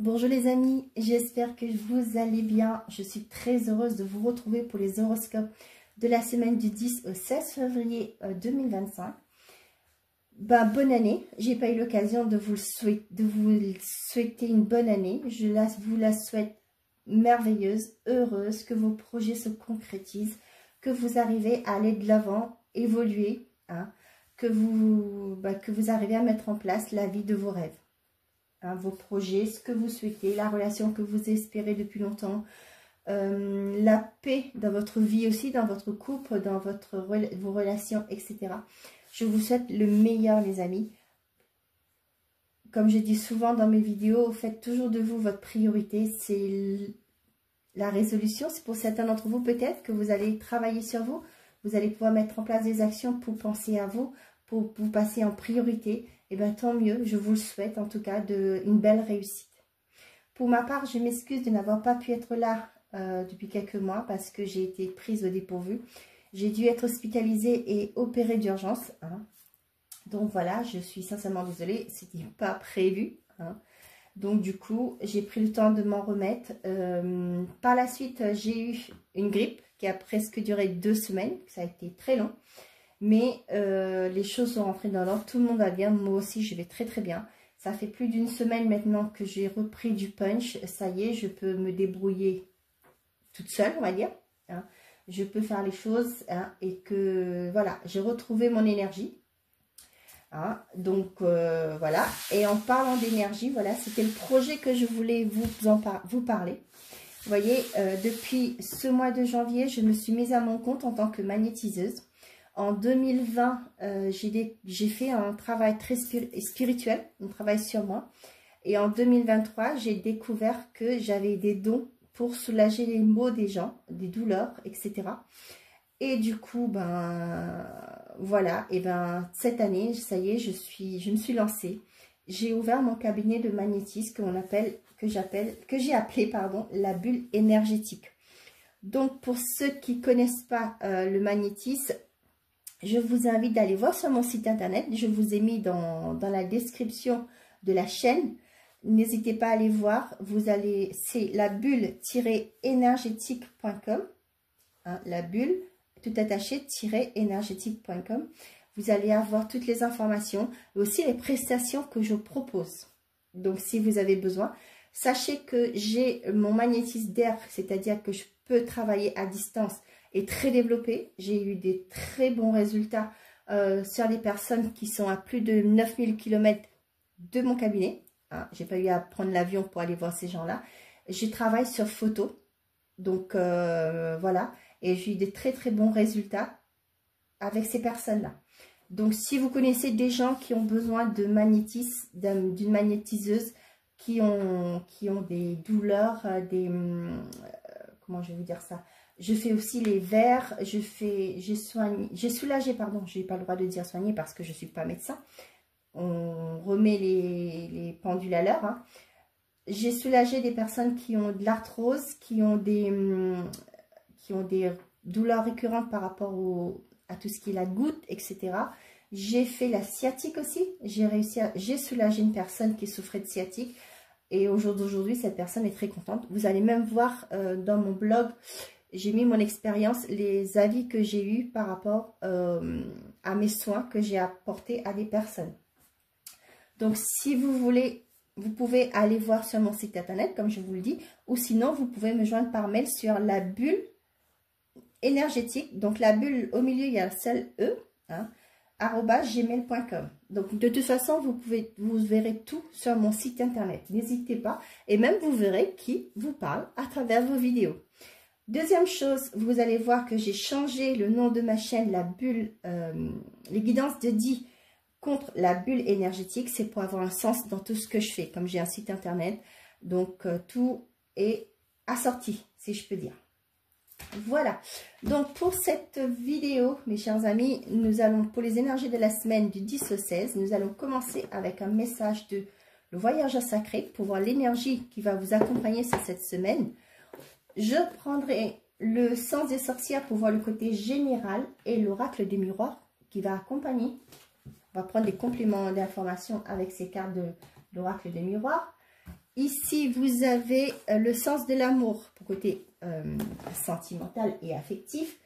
Bonjour les amis, j'espère que vous allez bien. Je suis très heureuse de vous retrouver pour les horoscopes de la semaine du 10 au 16 février 2025. Bonne année, j'ai pas eu l'occasion de vous souhaiter une bonne année. Vous la souhaite merveilleuse, heureuse, que vos projets se concrétisent, que vous arrivez à aller de l'avant, évoluer, que vous arrivez à mettre en place la vie de vos rêves. Vos projets, ce que vous souhaitez, la relation que vous espérez depuis longtemps, la paix dans votre vie aussi, dans votre couple, dans vos relations, etc. Je vous souhaite le meilleur les amis. Comme je dis souvent dans mes vidéos, faites toujours de vous votre priorité. C'est la résolution. C'est pour certains d'entre vous peut-être que vous allez travailler sur vous. Vous allez pouvoir mettre en place des actions pour penser à vous, pour vous passer en priorité. Et bien tant mieux, je vous le souhaite en tout cas une belle réussite. Pour ma part, je m'excuse de n'avoir pas pu être là depuis quelques mois parce que j'ai été prise au dépourvu. J'ai dû être hospitalisée et opérée d'urgence. Donc voilà, je suis sincèrement désolée, c'était pas prévu. Donc du coup, j'ai pris le temps de m'en remettre. Par la suite, j'ai eu une grippe qui a presque duré 2 semaines. Ça a été très long. Mais les choses sont rentrées dans l'ordre, tout le monde va bien, moi aussi je vais très très bien. Ça fait plus d'1 semaine maintenant que j'ai repris du punch, ça y est, je peux me débrouiller toute seule, on va dire. Je peux faire les choses et que voilà, j'ai retrouvé mon énergie. Donc voilà, et en parlant d'énergie, voilà, c'était le projet que je voulais vous parler. Vous voyez, depuis ce mois de janvier, je me suis mise à mon compte en tant que magnétiseuse. En 2020, j'ai fait un travail très spirituel, un travail sur moi. Et en 2023, j'ai découvert que j'avais des dons pour soulager les maux des gens, des douleurs, etc. Et du coup, voilà, et cette année, ça y est, je me suis lancée. J'ai ouvert mon cabinet de magnétisme que j'ai appelé la bulle énergétique. Donc, pour ceux qui ne connaissent pas le magnétisme, je vous invite d'aller voir sur mon site internet. Je vous ai mis dans la description de la chaîne. N'hésitez pas à aller voir. C'est la bulle-énergétique.com. La bulle, tout attaché, -énergétique.com. Vous allez avoir toutes les informations, et aussi les prestations que je propose. Donc, si vous avez besoin, sachez que j'ai mon magnétisme d'air, c'est-à-dire que je peux travailler à distance est très développé. J'ai eu des très bons résultats sur les personnes qui sont à plus de 9000 km de mon cabinet. J'ai pas eu à prendre l'avion pour aller voir ces gens-là. Je travaille sur photo. Donc voilà. Et j'ai eu des très très bons résultats avec ces personnes-là. Donc si vous connaissez des gens qui ont besoin de magnétisme, d'une magnétiseuse, qui ont des douleurs, comment je vais vous dire ça, je fais aussi les verres, j'ai soulagé, pardon, je n'ai pas le droit de dire soigner parce que je ne suis pas médecin. On remet les pendules à l'heure. J'ai soulagé des personnes qui ont de l'arthrose, qui ont des douleurs récurrentes par rapport à tout ce qui est la goutte, etc. J'ai fait la sciatique aussi. J'ai soulagé une personne qui souffrait de sciatique. Et au jour d'aujourd'hui, cette personne est très contente. Vous allez même voir dans mon blog, j'ai mis mon expérience, les avis que j'ai eus par rapport à mes soins que j'ai apportés à des personnes. Donc, si vous voulez, vous pouvez aller voir sur mon site internet, comme je vous le dis, ou sinon, vous pouvez me joindre par mail sur la bulle énergétique. Donc, la bulle, au milieu, il y a le seul E, @gmail.com. Donc, de toute façon, vous verrez tout sur mon site internet. N'hésitez pas. Et même, vous verrez qui vous parle à travers vos vidéos. Deuxième chose, vous allez voir que j'ai changé le nom de ma chaîne, la bulle, les guidances de Di contre la bulle énergétique. C'est pour avoir un sens dans tout ce que je fais, comme j'ai un site internet. Donc, tout est assorti, si je peux dire. Voilà. Donc, pour cette vidéo, mes chers amis, nous allons, pour les énergies de la semaine du 10 au 16, nous allons commencer avec un message de le voyageur sacré pour voir l'énergie qui va vous accompagner sur cette semaine. Je prendrai le sens des sorcières pour voir le côté général et l'oracle des miroirs qui va accompagner. On va prendre des compléments d'informations avec ces cartes de l'oracle des miroirs. ici, vous avez le sens de l'amour pour côté sentimental et affectif.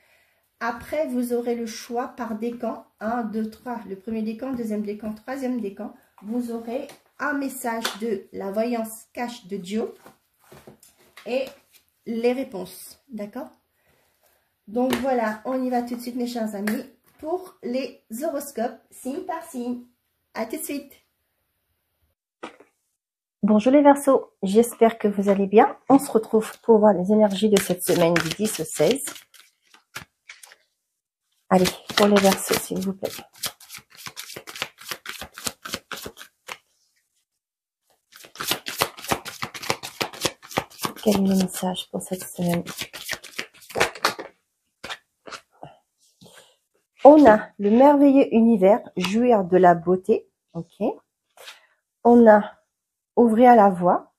Après, vous aurez le choix par décan, 1, 2, 3. Le premier décan, deuxième décan, troisième décan. Vous aurez un message de la voyance cache de Joe et les réponses. D'accord? Donc voilà, on y va tout de suite, mes chers amis, pour les horoscopes, signe par signe. À tout de suite. Bonjour les Verseaux, j'espère que vous allez bien. On se retrouve pour voir les énergies de cette semaine du 10 au 16. Allez, pour les Verseaux, s'il vous plaît. Quel est le message pour cette semaine? On a le merveilleux univers, jouir de la beauté. Ok. On a ouvrir la voie.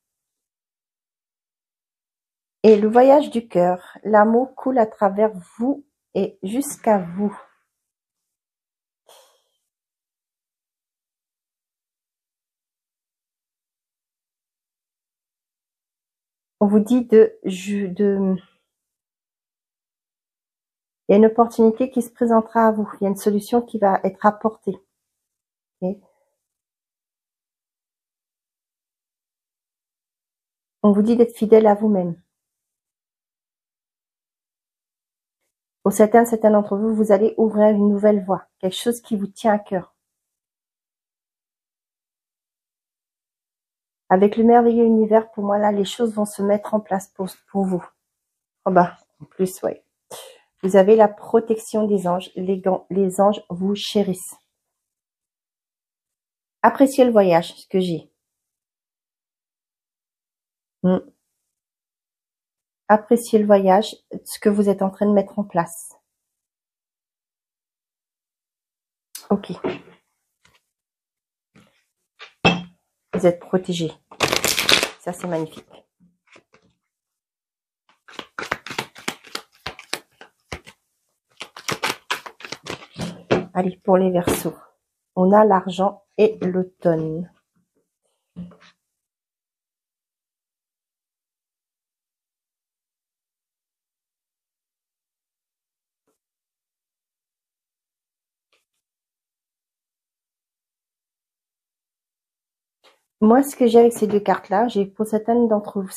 Et le voyage du cœur. L'amour coule à travers vous et jusqu'à vous. On vous dit il y a une opportunité qui se présentera à vous. Il y a une solution qui va être apportée. Okay. On vous dit d'être fidèle à vous-même. Pour certains d'entre vous, vous allez ouvrir une nouvelle voie. Quelque chose qui vous tient à cœur. Avec le merveilleux univers, pour moi, là, les choses vont se mettre en place pour vous. Oh bah, en plus, ouais. Vous avez la protection des anges. Les anges vous chérissent. Appréciez le voyage, ce que j'ai. Appréciez le voyage, ce que vous êtes en train de mettre en place. Ok. Vous êtes protégés. Ça, c'est magnifique. Allez, pour les Verseaux. On a l'argent et l'automne. Moi, ce que j'ai avec ces deux cartes-là, j'ai pour certains d'entre vous,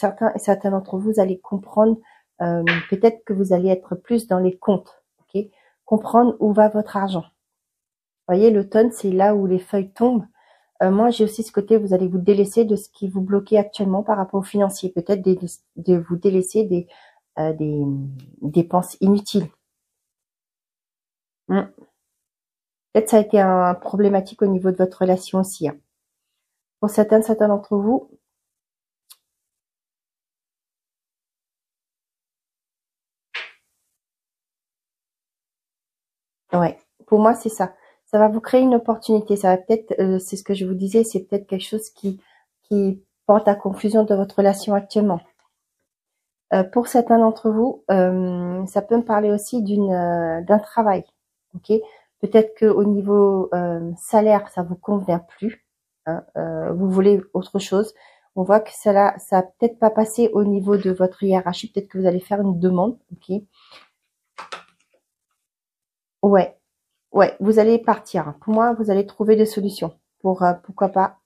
vous allez comprendre, peut-être que vous allez être plus dans les comptes, ok? Comprendre où va votre argent. Vous voyez, l'automne, c'est là où les feuilles tombent. Moi, j'ai aussi ce côté, vous allez vous délaisser de ce qui vous bloquait actuellement par rapport au financier. Peut-être de vous délaisser des dépenses inutiles. Peut-être ça a été un problématique au niveau de votre relation aussi. Hein. Pour certains d'entre vous, ouais, pour moi c'est ça. Ça va vous créer une opportunité. Ça va peut-être, c'est ce que je vous disais, c'est peut-être quelque chose qui porte à confusion de votre relation actuellement. Pour certains d'entre vous, ça peut me parler aussi d'un travail. Ok, peut-être que au niveau salaire, ça vous convient plus. Hein, vous voulez autre chose. On voit que ça a peut-être pas passé au niveau de votre hiérarchie. Peut-être que vous allez faire une demande. Ok. Ouais, ouais, vous allez partir. Pour moi, vous allez trouver des solutions pour pourquoi pas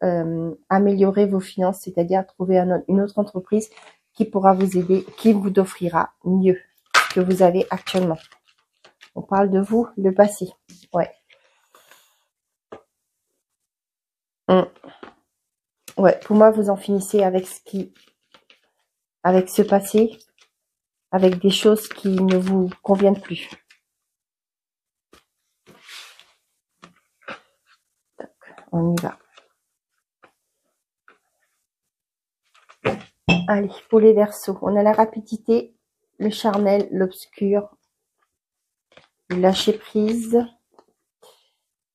améliorer vos finances, c'est-à-dire trouver une autre entreprise qui pourra vous aider, qui vous offrira mieux que vous avez actuellement. On parle de vous, le passé. Ouais. Ouais, pour moi, vous en finissez avec avec ce passé, avec des choses qui ne vous conviennent plus. Donc, on y va. Allez, pour les Verseaux, on a la rapidité, le charnel, l'obscur, le lâcher prise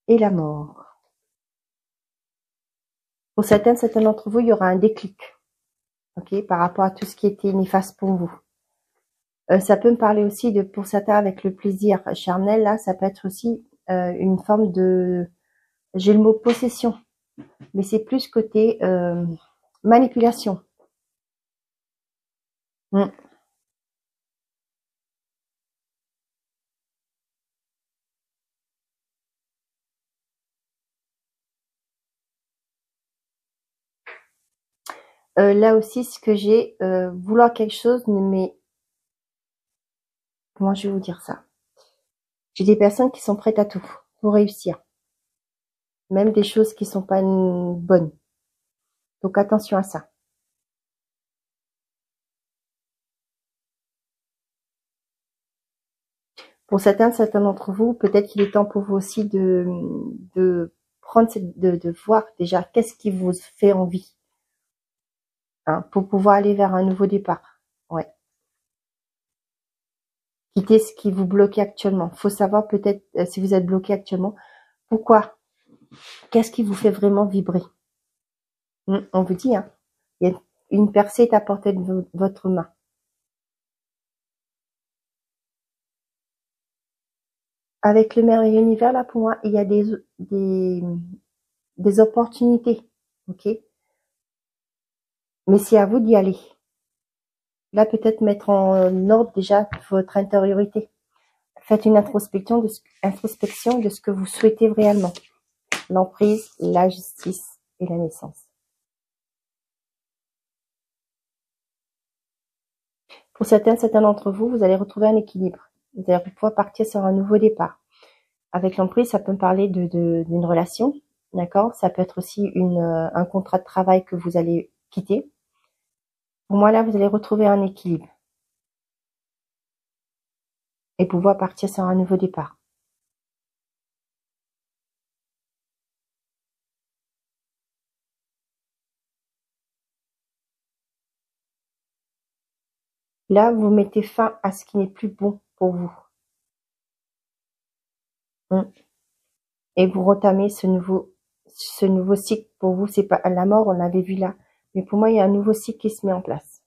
et la mort. Pour certains d'entre vous, il y aura un déclic, ok, par rapport à tout ce qui était néfaste pour vous. Ça peut me parler aussi de, pour certains, avec le plaisir charnel, là, ça peut être aussi une forme de, j'ai le mot possession, mais c'est plus côté Manipulation. Mm. Là aussi, ce que j'ai, vouloir quelque chose, mais comment je vais vous dire ça? J'ai des personnes qui sont prêtes à tout pour réussir, même des choses qui sont pas bonnes. Donc attention à ça. Pour certains d'entre vous, peut-être qu'il est temps pour vous aussi de prendre de voir déjà qu'est-ce qui vous fait envie, hein, pour pouvoir aller vers un nouveau départ. Ouais. Quitter ce qui vous bloque actuellement. Faut savoir peut-être si vous êtes bloqué actuellement, pourquoi? Qu'est-ce qui vous fait vraiment vibrer? On vous dit, hein, il y a une percée est à portée de votre main. Avec le merveilleux univers, là, pour moi, il y a des opportunités, ok? Mais c'est à vous d'y aller. Là, peut-être mettre en ordre déjà votre intériorité. Faites une introspection de ce que vous souhaitez réellement. L'emprise, la justice et la naissance. Pour certains d'entre vous, vous allez retrouver un équilibre. Vous allez pouvoir partir sur un nouveau départ. Avec l'emprise, ça peut me parler d'une relation, d'accord? Ça peut être aussi un contrat de travail que vous allez quitter. Pour moi, là, vous allez retrouver un équilibre et pouvoir partir sur un nouveau départ. Là, vous mettez fin à ce qui n'est plus bon pour vous. Et vous retamez ce nouveau cycle. Pour vous, c'est pas la mort, on l'avait vu là. Mais pour moi, il y a un nouveau cycle qui se met en place.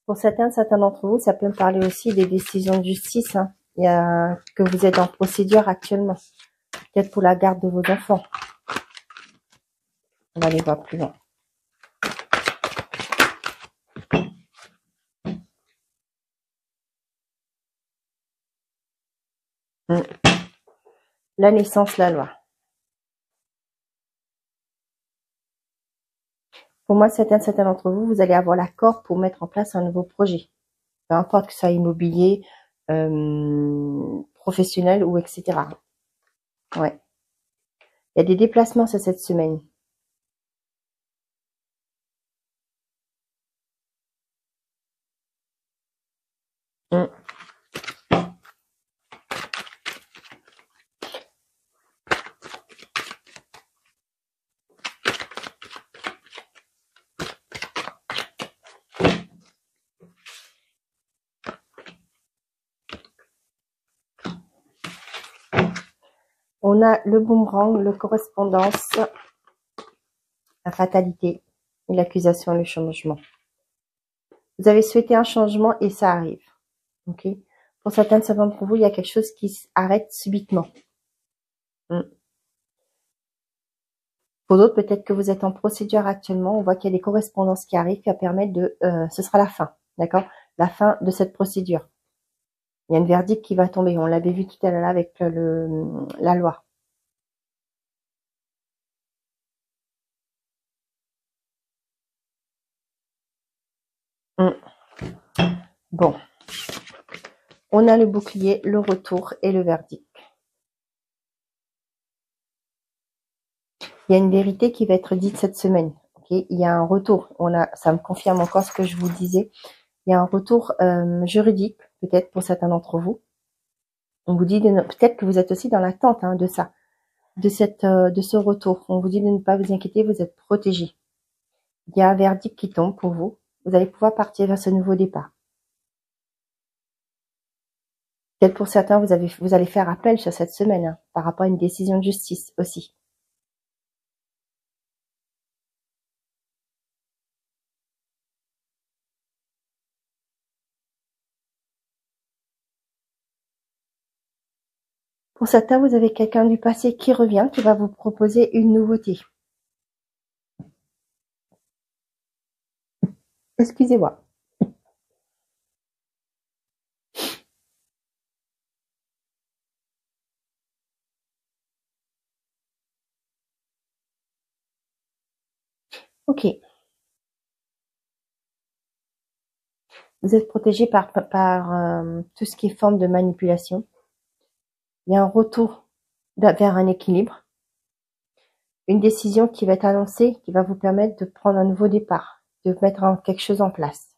Pour certains d'entre vous, ça peut me parler aussi des décisions de justice, hein. Il y a que vous êtes en procédure actuellement. Peut-être pour la garde de vos enfants. On va aller voir plus loin. La naissance, la loi. Pour moi, certains d'entre vous, vous allez avoir l'accord pour mettre en place un nouveau projet. Peu importe que ce soit immobilier, professionnel ou etc. Ouais. Il y a des déplacements cette semaine. On a le boomerang, le correspondance, la fatalité, et l'accusation, le changement. Vous avez souhaité un changement et ça arrive. Ok. Pour certains d'entre vous, il y a quelque chose qui s'arrête subitement. Pour d'autres, peut-être que vous êtes en procédure actuellement. On voit qu'il y a des correspondances qui arrivent qui va permettre ce sera la fin, d'accord? La fin de cette procédure. Il y a une verdict qui va tomber. On l'avait vu tout à l'heure avec la loi. Bon. On a le bouclier, le retour et le verdict. Il y a une vérité qui va être dite cette semaine. Okay, il y a un retour. Ça me confirme encore ce que je vous disais. Il y a un retour juridique, peut-être pour certains d'entre vous. On vous dit peut-être que vous êtes aussi dans l'attente de ça, de ce retour. On vous dit de ne pas vous inquiéter, vous êtes protégés. Il y a un verdict qui tombe pour vous. Vous allez pouvoir partir vers ce nouveau départ. Peut-être pour certains, vous allez faire appel sur cette semaine par rapport à une décision de justice aussi. Pour certains, vous avez quelqu'un du passé qui revient, qui va vous proposer une nouveauté. Excusez-moi. Ok. Vous êtes protégé par tout ce qui est forme de manipulation. Il y a un retour vers un équilibre. Une décision qui va être annoncée, qui va vous permettre de prendre un nouveau départ, de mettre quelque chose en place.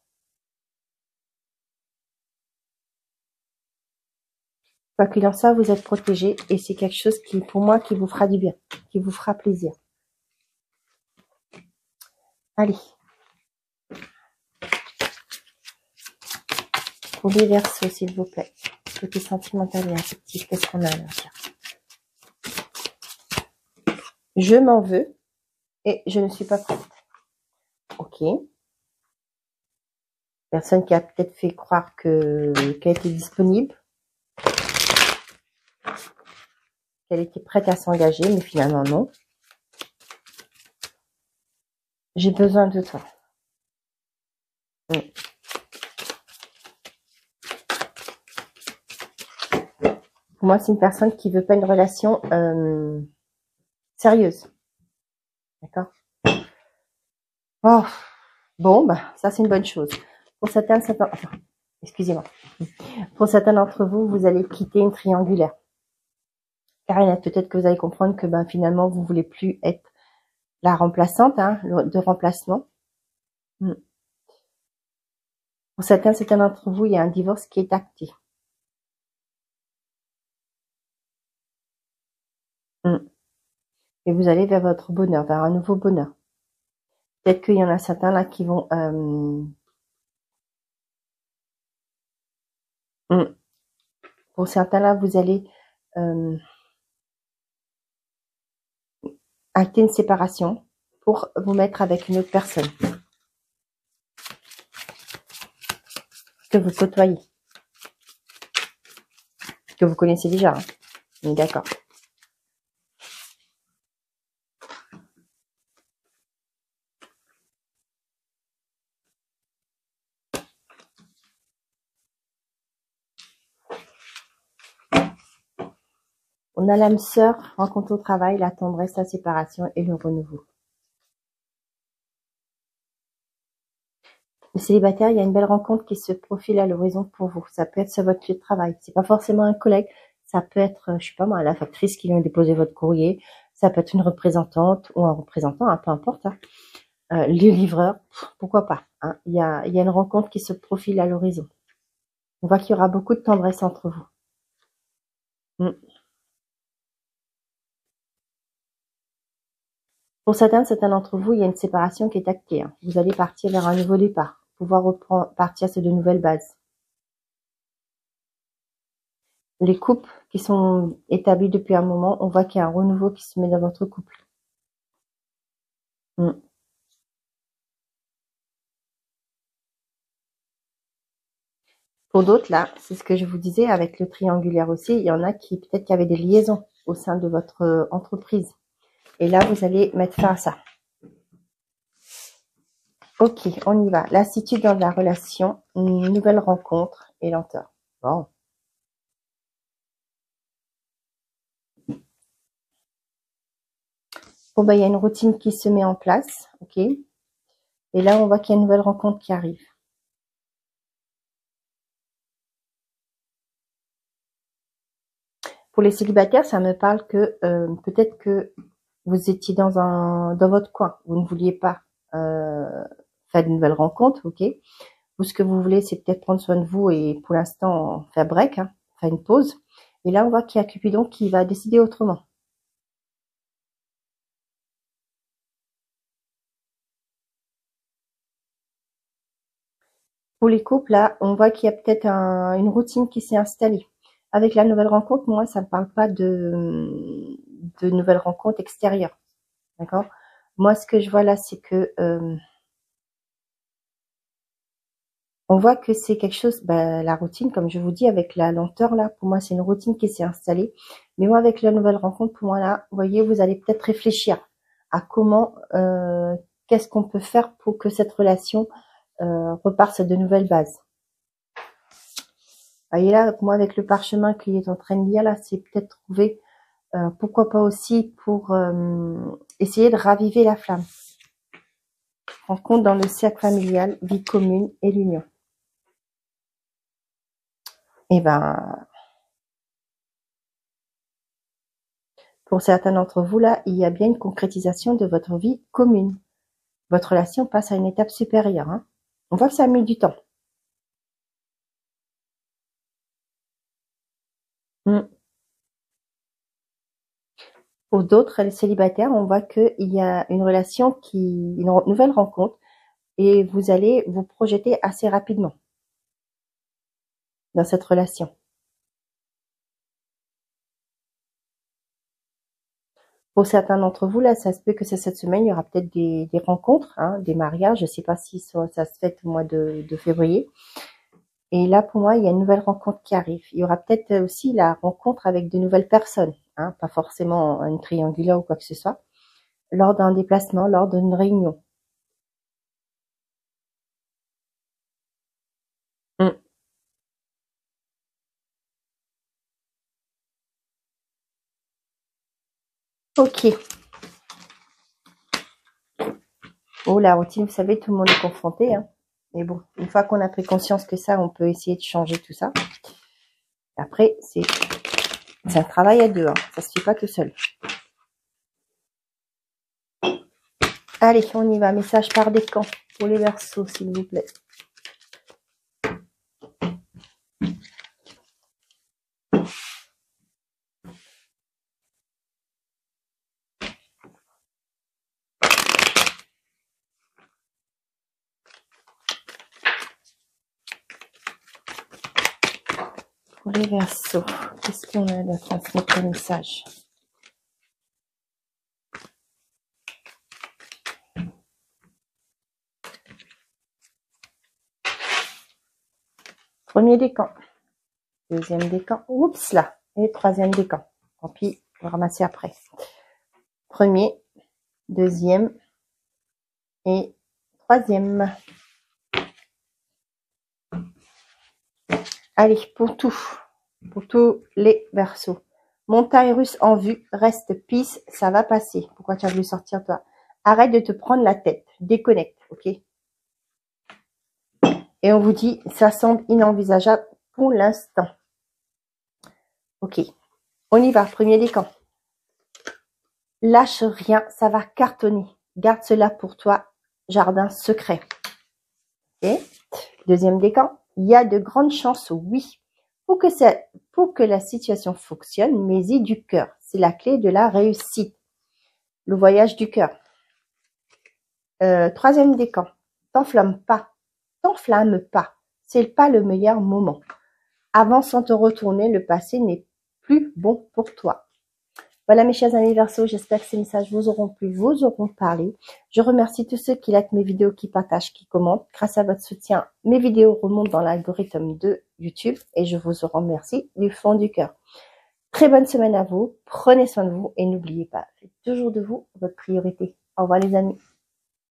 Quoi qu'il en soit, vous êtes protégé et c'est quelque chose qui, pour moi, qui vous fera du bien, qui vous fera plaisir. Allez. Pour les Verseaux, s'il vous plaît. Côté sentimental et affectif, qu'est-ce qu'on a là? Je m'en veux et je ne suis pas prête. Ok. Personne qui a peut-être fait croire qu'elle était disponible, qu'elle était prête à s'engager, mais finalement non. J'ai besoin de toi. Pour moi, c'est une personne qui veut pas une relation sérieuse. D'accord? Oh, bon, bah, ça c'est une bonne chose. Pour certains, excusez-moi. Pour certains d'entre vous, vous allez quitter une triangulaire. Car peut-être que vous allez comprendre que ben, finalement, vous voulez plus être la remplaçante, hein, de remplacement. Pour certains d'entre vous, il y a un divorce qui est acté. Et vous allez vers votre bonheur, vers un nouveau bonheur. Peut-être qu'il y en a certains là qui vont... pour certains là, vous allez acter une séparation pour vous mettre avec une autre personne que vous côtoyez, que vous connaissez déjà. Hein. On est d'accord. On a l'âme sœur, rencontre au travail, la tendresse, la séparation et le renouveau. Le célibataire, il y a une belle rencontre qui se profile à l'horizon pour vous. Ça peut être sur votre lieu de travail. C'est pas forcément un collègue. Ça peut être, je sais pas moi, la factrice qui vient déposer votre courrier. Ça peut être une représentante ou un représentant, hein, peu importe. Hein. Le livreur, pourquoi pas. Hein. Il y a une rencontre qui se profile à l'horizon. On voit qu'il y aura beaucoup de tendresse entre vous. Pour certains d'entre vous, il y a une séparation qui est actée. Hein. Vous allez partir vers un nouveau départ, pouvoir partir sur de nouvelles bases. Les couples qui sont établis depuis un moment, on voit qu'il y a un renouveau qui se met dans votre couple. Pour d'autres, là, c'est ce que je vous disais avec le triangulaire aussi, il y en a qui peut-être qu'il y avait des liaisons au sein de votre entreprise. Et là, vous allez mettre fin à ça. Ok, on y va. Lassitude dans la relation, une nouvelle rencontre et lenteur. Bon. Bon, bah, il y a une routine qui se met en place. Ok. Et là, on voit qu'il y a une nouvelle rencontre qui arrive. Pour les célibataires, ça me parle que peut-être que vous étiez dans votre coin. Vous ne vouliez pas faire de nouvelles rencontres, ok. Ou ce que vous voulez, c'est peut-être prendre soin de vous et pour l'instant faire break, hein, faire une pause. Et là, on voit qu'il y a Cupidon qui va décider autrement. Pour les couples, là, on voit qu'il y a peut-être une routine qui s'est installée. Avec la nouvelle rencontre, moi, ça ne parle pas de nouvelles rencontres extérieures. D'accord? Moi, ce que je vois là, c'est que On voit que c'est quelque chose, la routine, comme je vous dis, avec la lenteur là, pour moi c'est une routine qui s'est installée. Mais moi avec la nouvelle rencontre, pour moi là, vous voyez, vous allez peut-être réfléchir à comment, qu'est-ce qu'on peut faire pour que cette relation reparte sur de nouvelles bases. Vous voyez là, moi avec le parchemin qu'il est en train de lire là, c'est peut-être trouver, pourquoi pas aussi pour essayer de raviver la flamme. Rencontre dans le cercle familial, vie commune et l'union. Et pour certains d'entre vous là, il y a bien une concrétisation de votre vie commune. Votre relation passe à une étape supérieure. Hein. On voit que ça a mis du temps. Pour d'autres, les célibataires, on voit qu'il y a une relation une nouvelle rencontre et vous allez vous projeter assez rapidement dans cette relation. Pour certains d'entre vous, là, ça se peut que cette semaine, il y aura peut-être des rencontres, hein, des mariages. Je ne sais pas si ça se fait au mois de février. Et là, pour moi, il y a une nouvelle rencontre qui arrive. Il y aura peut-être aussi la rencontre avec de nouvelles personnes, hein, pas forcément une triangulaire ou quoi que ce soit, lors d'un déplacement, lors d'une réunion. Ok. Oh, la routine, vous savez, tout le monde est confronté. Hein. Mais bon, une fois qu'on a pris conscience que ça, on peut essayer de changer tout ça. Après, c'est un travail à deux. Hein. Ça se fait pas tout seul. Allez, on y va. Message par décan pour les Verseaux, s'il vous plaît. Pour les Verseaux, qu'est-ce qu'on a à transmettre comme message? Premier décan, deuxième décan, oups là, et troisième décan. Tant pis, on va ramasser après. Premier, deuxième et troisième. Allez, pour tous les Verseaux. Montagne russe en vue, reste peace, ça va passer. Pourquoi tu as voulu sortir toi? Arrête de te prendre la tête, déconnecte, ok? Et on vous dit, ça semble inenvisageable pour l'instant. Ok, on y va, premier décan. Lâche rien, ça va cartonner. Garde cela pour toi, jardin secret. Ok, deuxième décan. Il y a de grandes chances, oui. Pour que la situation fonctionne, mets-y du cœur. C'est la clé de la réussite. Le voyage du cœur. Troisième décan. T'enflamme pas. C'est pas le meilleur moment. Avant sans te retourner, le passé n'est plus bon pour toi. Voilà mes chers amis Verseaux, j'espère que ces messages vous auront plu, vous auront parlé. Je remercie tous ceux qui likent mes vidéos, qui partagent, qui commentent. Grâce à votre soutien, mes vidéos remontent dans l'algorithme de YouTube et je vous en remercie du fond du cœur. Très bonne semaine à vous, prenez soin de vous et n'oubliez pas, faites toujours de vous votre priorité. Au revoir les amis.